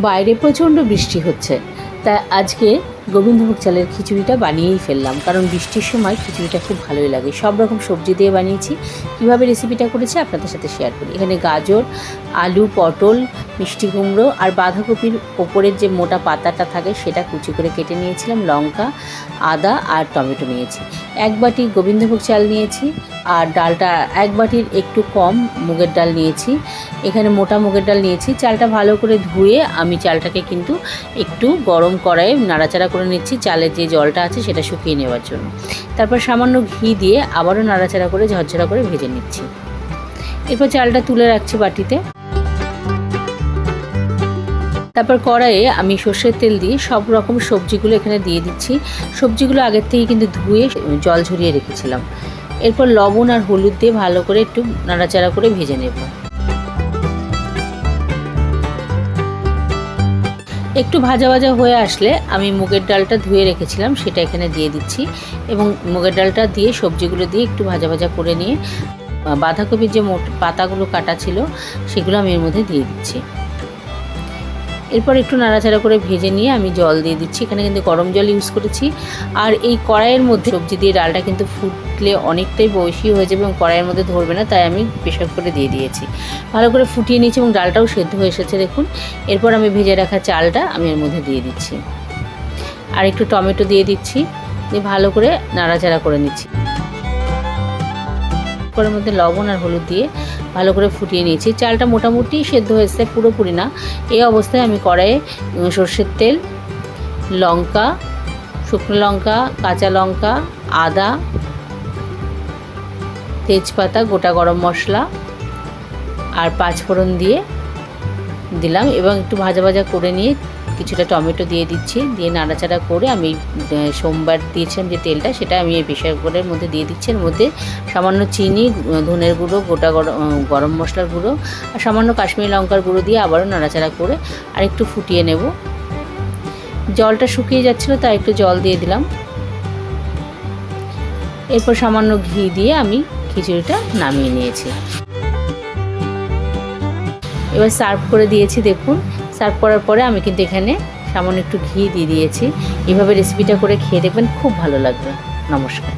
বাইরে প্রচণ্ড বৃষ্টি হচ্ছে, তাই আজকে গোবিন্দভোগ চালের খিচুড়িটা বানিয়েই ফেললাম, কারণ বৃষ্টির সময় খিচুড়িটা খুব ভালোই লাগে। সব রকম সবজি দিয়ে বানিয়েছি। কীভাবে রেসিপিটা করেছি আপনাদের সাথে শেয়ার করি। এখানে গাজর, আলু, পটল, মিষ্টি কুমড়ো আর বাঁধাকপির ওপরের যে মোটা পাতাটা থাকে সেটা কুচি করে কেটে নিয়েছিলাম, লঙ্কা, আদা আর টমেটো নিয়েছি। 1 বাটি গোবিন্দভোগ চাল নিয়েছি আর ডালটা 1 বাটির একটু কম মুগের ডাল নিয়েছি। এখানে মোটা মুগের ডাল নিয়েছি। চালটা ভালো করে ধুয়ে আমি চালটাকে কিন্তু একটু গরম কড়াইয়ে নাড়াচাড়া করে নিচ্ছি, চালের যে জলটা আছে সেটা শুকিয়ে নেওয়ার জন্য। তারপর সামান্য ঘি দিয়ে আবারও নাড়াচাড়া করে ঝরঝরা করে ভেজে নিচ্ছি। এরপর চালটা তুলে রাখছি বাটিতে। তারপর কড়াইয়ে আমি সর্ষের তেল দিয়ে সব রকম সবজিগুলো এখানে দিয়ে দিচ্ছি। সবজিগুলো আগের থেকে কিন্তু ধুয়ে জল ঝরিয়ে রেখেছিলাম। এরপর লবণ আর হলুদ দিয়ে ভালো করে একটু নাড়াচাড়া করে ভেজে নেব। একটু ভাজা ভাজা হয়ে আসলে আমি মুগের ডালটা ধুয়ে রেখেছিলাম সেটা এখানে দিয়ে দিচ্ছি এবং মুগের ডালটা দিয়ে সবজিগুলো দিয়ে একটু ভাজা ভাজা করে নিয়ে বাঁধাকপির যে পাতাগুলো কাটা ছিল সেগুলো আমি এর মধ্যে দিয়ে দিচ্ছি। এরপর একটু নাড়াচাড়া করে ভেজে নিয়ে আমি জল দিয়ে দিচ্ছি। এখানে কিন্তু গরম জল ইউজ করেছি। আর এই কড়াইয়ের মধ্যে সবজি দিয়ে ডালটা কিন্তু ফুটলে অনেকটাই বেশি হয়ে যাবে এবং কড়াইয়ের মধ্যে ধরবে না, তাই আমি প্রেসার করে দিয়ে দিয়েছি। ভালো করে ফুটিয়ে নিয়েছি এবং ডালটাও সেদ্ধ হয়ে এসেছে দেখুন। এরপর আমি ভেজে রাখা চালটা আমি এর মধ্যে দিয়ে দিচ্ছি আর একটু টমেটো দিয়ে দিচ্ছি, দিয়ে ভালো করে নাড়াচাড়া করে নিচ্ছি। এর মধ্যে লবণ আর হলুদ দিয়ে ভালো করে ফুটিয়ে নিয়েছি। চালটা মোটামুটি সেদ্ধ হয়েছে, পুরোপুরি না। এই অবস্থায় আমি কড়াইয়ে সর্ষের তেল, লঙ্কা, শুকনো লঙ্কা, কাঁচা লঙ্কা, আদা, তেজপাতা, গোটা গরম মশলা আর 5 ফোড়ন দিয়ে দিলাম এবং একটু ভাজা ভাজা করে নিয়ে কিছুটা টমেটো দিয়ে দিচ্ছি। দিয়ে নাড়াচাড়া করে আমি সোমবার দিয়েছিলাম যে তেলটা সেটা আমি এই প্রেসার কুকারের মধ্যে দিয়ে দিচ্ছি। এর মধ্যে সামান্য চিনি, ধনের গুঁড়ো, গোটা গরম মশলার গুঁড়ো আর সামান্য কাশ্মীরি লঙ্কার গুঁড়ো দিয়ে আবারও নাড়াচাড়া করে আর একটু ফুটিয়ে নেব। জলটা শুকিয়ে যাচ্ছিলো তাই একটু জল দিয়ে দিলাম। এরপর সামান্য ঘি দিয়ে আমি খিচুড়িটা নামিয়ে নিয়েছি। এবার সার্ভ করে দিয়েছি দেখুন। সার্ভ করার পরে আমি কিন্তু এখানে সামান্য একটু ঘি দিয়ে দিয়েছি। এভাবে রেসিপিটা করে খেয়ে দেখবেন, খুব ভালো লাগবে। নমস্কার।